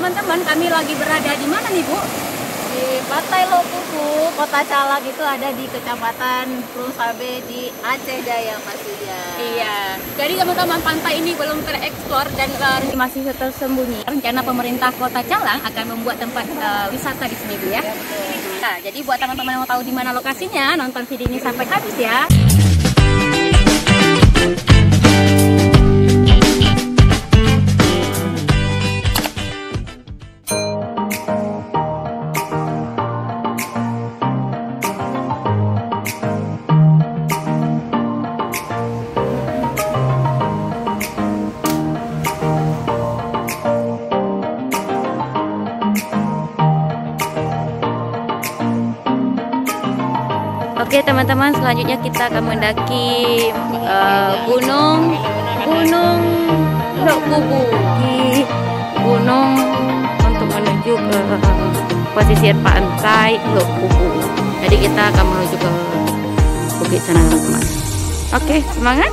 teman-teman, kami lagi berada di mana nih Bu? Di Pantai Lok Pupu, Kota Calag itu ada di Kecamatan Prusabe di Aceh Jaya pastinya. Iya. Jadi teman-teman, pantai ini belum tereksplor dan masih tersembunyi. Rencana pemerintah Kota Calang akan membuat tempat wisata di sini Bu ya. Nah, jadi buat teman-teman yang mau tahu di mana lokasinya, nonton video ini sampai habis ya. Oke teman-teman, selanjutnya kita akan mendaki gunung Lok Pupu, di gunung untuk menuju ke pesisir pantai Lok Pupu. Jadi kita akan menuju ke bukit sana teman-teman. Oke, semangat.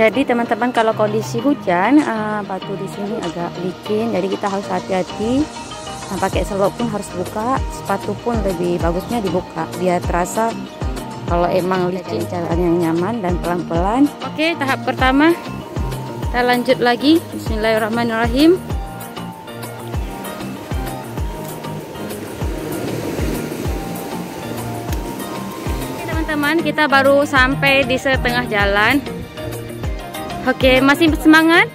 Jadi teman-teman, kalau kondisi hujan, batu di sini agak licin, jadi kita harus hati-hati. Pakai selop pun harus buka, sepatu pun lebih bagusnya dibuka biar terasa kalau emang licin. Jalan yang nyaman dan pelan-pelan. Oke, tahap pertama kita lanjut lagi. Bismillahirrahmanirrahim. Oke, teman-teman, kita baru sampai di setengah jalan. Oke, masih semangat?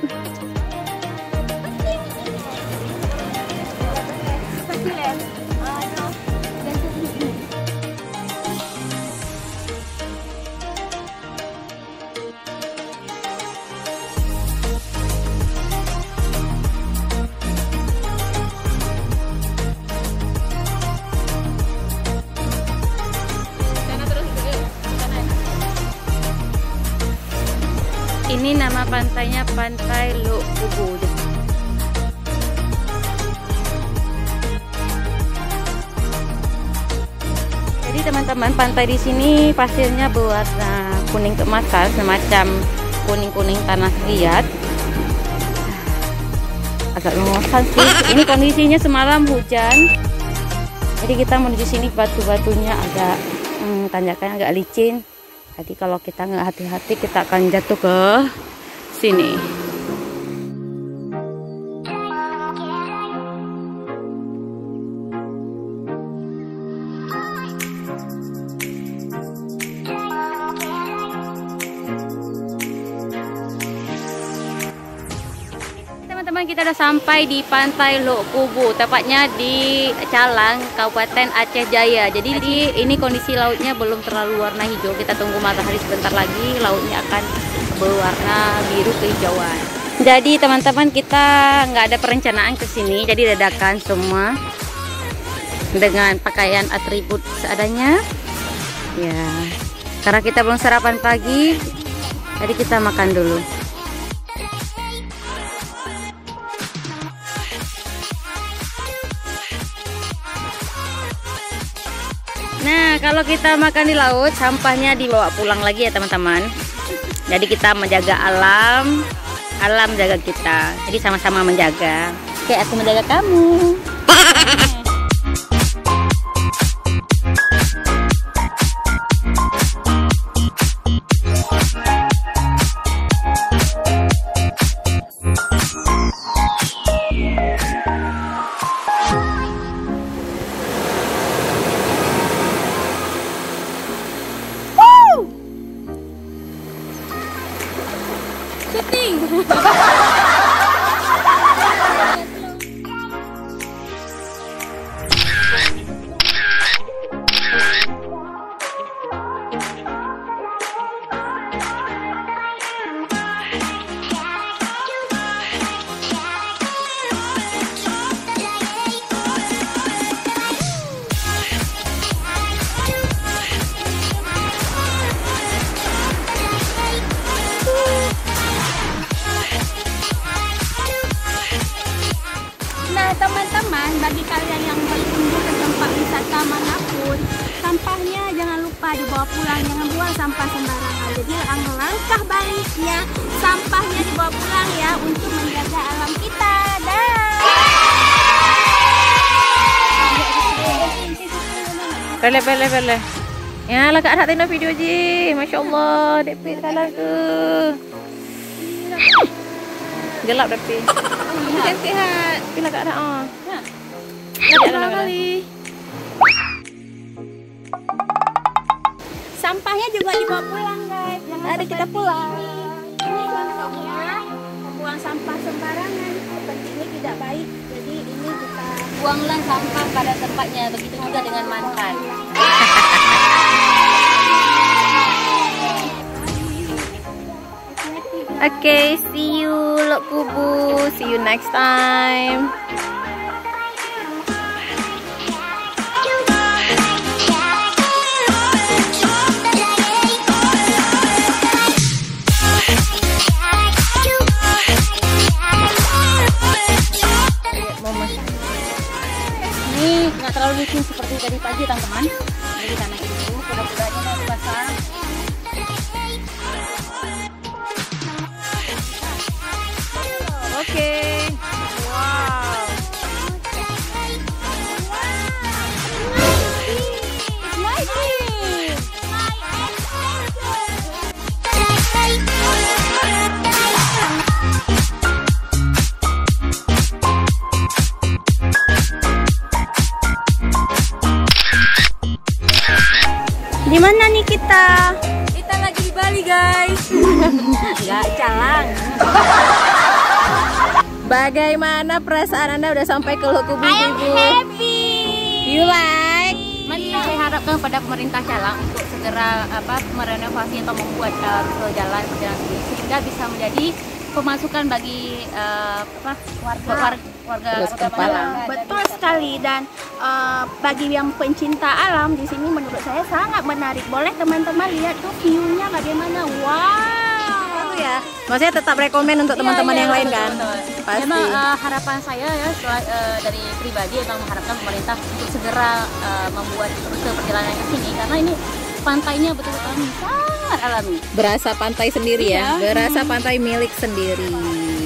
Ini nama pantainya Pantai Lok Pupu. Jadi teman-teman, pantai di sini pasirnya berwarna kuning keemasan, semacam kuning-kuning tanah liat. Agak mengosan sih. Ini kondisinya semalam hujan. Jadi kita menuju sini, batu-batunya agak tanjakan, agak licin. Jadi kalau kita nggak hati-hati, kita akan jatuh ke sini. Teman-teman, kita udah sampai di Pantai Lok Pupu, tepatnya di Calang, Kabupaten Aceh Jaya. Jadi ini kondisi lautnya belum terlalu warna hijau. Kita tunggu matahari sebentar lagi, lautnya akan berwarna biru kehijauan. Jadi teman-teman, kita nggak ada perencanaan ke sini, jadi dadakan semua dengan pakaian atribut seadanya. Ya, karena kita belum sarapan pagi, jadi kita makan dulu. Nah, kalau kita makan di laut, sampahnya dibawa pulang lagi ya teman-teman. Jadi kita menjaga alam, alam jaga kita. Jadi sama-sama menjaga. Oke, aku menjaga kamu. bagi kalian yang berkunjung ke tempat wisata manapun, sampahnya jangan lupa dibawa pulang, jangan buang sampah sembarangan. Jadi langkah baiknya sampahnya dibawa pulang ya untuk menjaga alam kita. Pele. Ya lah kak tengok video je. Masya Allah, depit kalah tu. Gelap tapi. Cantik hat. Bila kak ada ah. Berapa kali? Sampahnya juga dibawa pulang guys. Jangan Mari kita pulang. Ini contohnya membuang sampah sembarangan. Seperti ini tidak baik. Jadi ini kita Buanglah sampah pada tempatnya. Begitu juga dengan mantan. Okay, see you Lok Kubu. See you next time. Ini nggak terlalu licin seperti tadi pagi teman-teman. Jadi tanah itu mudah-mudahan mau basah. Oke. Wow. di mana nih kita? Kita lagi di Bali guys. Nggak calang. Bagaimana perasaan Anda udah sampai ke Lok Kubu? I am happy. You like? Saya harapkan pada pemerintah Calang untuk segera merenovasi atau membuat jalan sehingga bisa menjadi pemasukan bagi warga Malang. Betul sekali, dan bagi yang pencinta alam di sini menurut saya sangat menarik. Boleh teman-teman lihat tuh view-nya bagaimana. Wow. Ya, maksudnya tetap rekomen untuk teman-teman yang lain kan? Pasti. Memang harapan saya ya dari pribadi memang mengharapkan pemerintah untuk segera membuat rute perjalanan ke sini karena ini pantainya betul-betul sangat alami. Berasa pantai sendiri ya, berasa pantai milik sendiri.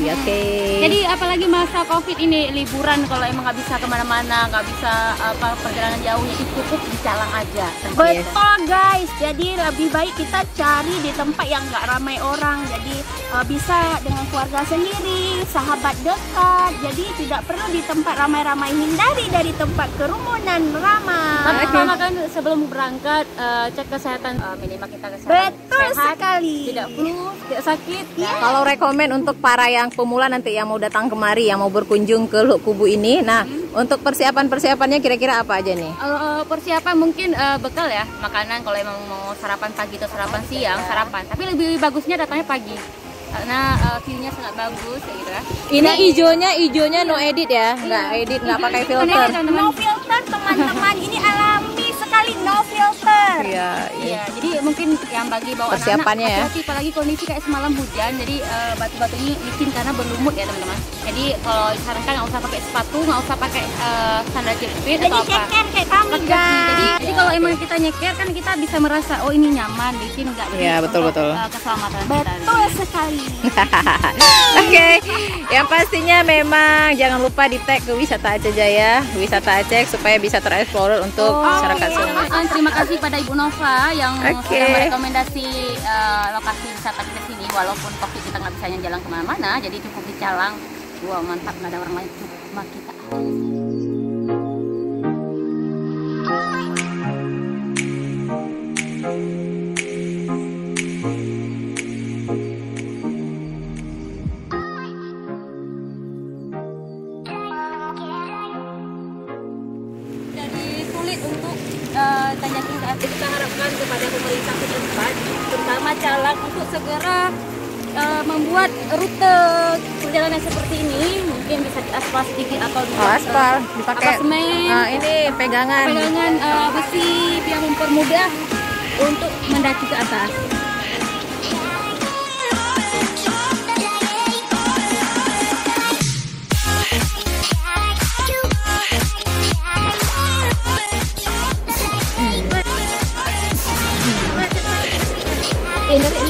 Oke. Jadi apalagi masa COVID ini liburan kalau emang nggak bisa kemana-mana, nggak bisa perjalanan jauh, jadi cukup di Calang aja. Betul guys. Jadi lebih baik kita cari di tempat yang nggak ramai orang. Jadi bisa dengan keluarga sendiri, sahabat dekat. Jadi tidak perlu di tempat ramai-ramai. Hindari dari tempat kerumunan ramai. Tapi pertama kan sebelum berangkat cek kesehatan minimal kita kesehatan. Betul sehat, sekali. tidak flu, tidak sakit. Ya. Kalau rekomen untuk para yang pemula nanti yang mau datang kemari, yang mau berkunjung ke Lok Kubu ini, nah untuk persiapannya kira-kira apa aja nih? Persiapan mungkin bekal ya, makanan kalau emang mau sarapan pagi atau sarapan siang, sarapan. Tapi lebih bagusnya datangnya pagi. Karena view-nya sangat bagus ya gitu ya. Ini ijonya no edit ya, nggak edit, nggak pakai filter. No filter teman-teman, ini alami sekali, no filter. Iya. Jadi mungkin yang bagi bawa persiapannya anak-anak, hati-hati apalagi kondisi kayak semalam hujan, jadi batu-batunya licin karena berlumut ya teman-teman. Jadi kalau disarankan nggak usah pakai sepatu, nggak usah pakai sandal jepit atau apa. Nyeker kayak kami guys. Jadi kalau emang kita nyeker kan kita bisa merasa oh ini nyaman, licin nggak? Iya betul. Keselamatan kita. Betul sekali. Oke, yang pastinya memang jangan lupa di tag ke Wisata Aceh Jaya, Wisata Aceh supaya bisa tereksplor untuk masyarakat semua. Terima kasih pada Ibu Nova yang sudah merekomendasi lokasi wisata kita sini, walaupun COVID kita nggak bisa jalan kemana-mana, jadi cukup di Calang. Wow, mantap, nggak ada orang lain, cuma kita. Tanjakan saat kita harapkan kepada pemerintah setempat, terutama Calang untuk segera membuat rute perjalanan seperti ini, mungkin bisa diaspal sedikit atau aspal dipakai semen. Ini pegangan besi yang mempermudah untuk mendaki ke atas. Dari